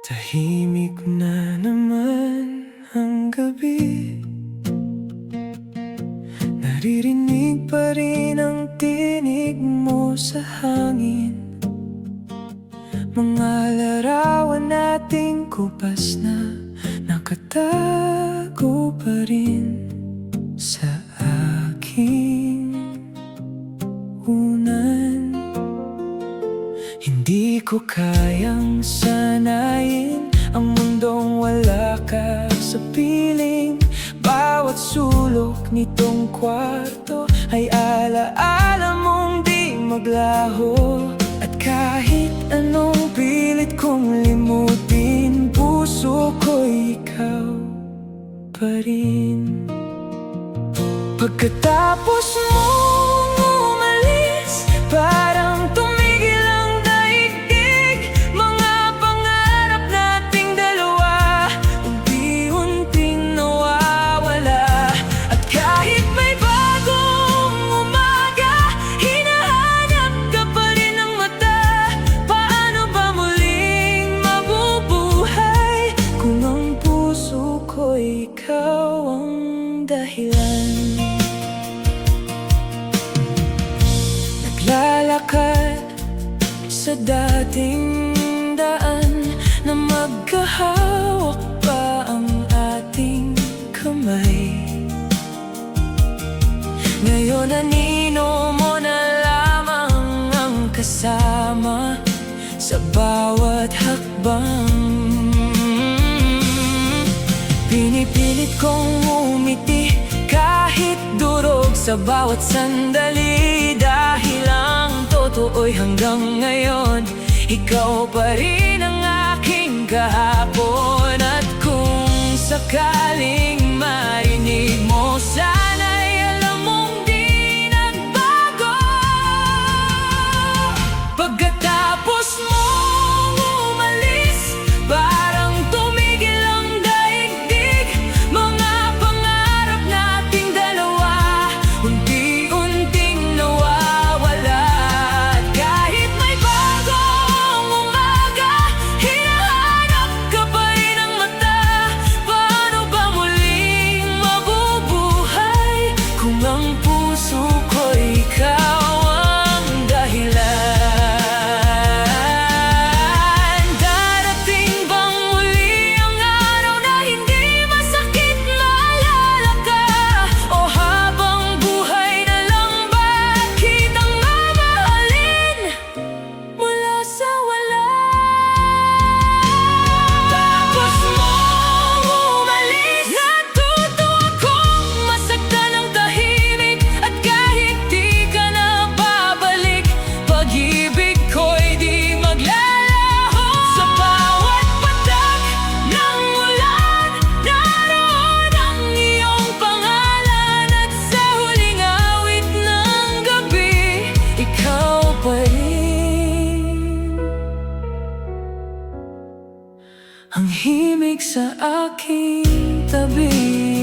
Tahimik na naman ang gabi, naririnig pa rin ang tinig mo sa hangin. Mga larawan nating kupas na nakatago pa rin sa aking unan. Hindi ko kayang sanayin ang mundong wala ka sa piling. Bawat sulok nitong kwarto ay alaala mong di maglaho. At kahit anong pilit kong limutin, puso ko'y ikaw pa rin. Pagkatapos mong umalis, parang tumigil ang daigdig. Mga pangarap nating dalawa unti-unting nawawala. At kahit may bagong umaga, hinahanap ka pa rin ng mata. Paano ba muling mabubuhay kung ang puso ko'y ikaw ang dahilan? Naglalakad sa dating daan na magkahawak pa ang ating kamay. Ngayon anino mo na lamang ang kasama sa bawat hakbang. Pinipilit kong umiti kahit durog sa bawat sandali, dahil ang totoo'y hanggang ngayon ikaw pa rin ang aking kahapon. At kung sakaling marinig mo, sana'y alam mong di nagbago. Pagkatapos mong umalis, parang tumigil ang daigdig. Mga pangarap nating dalawa unti-unting nawawala. At kahit may bagong umaga, hinahanap ka pa rin ng mata. Paano ba muling mabubuhay kung ang puso ko'y ikaw ang dahilan? Darating bang muli ang araw na hindi masakit maalala ka? O habang buhay na lang ba kitang mamahalin mula sa wala? Tapos mong umalis, natuto akong masaktan ng tahimik. At kahit di ka na babalik, pag-ibig ko'y di maglalaho. Sa bawat patak ng ulan, naroon ang iyong pangalan. At sa huling awit ng gabi, ikaw pa rin ang himig sa aking tabi.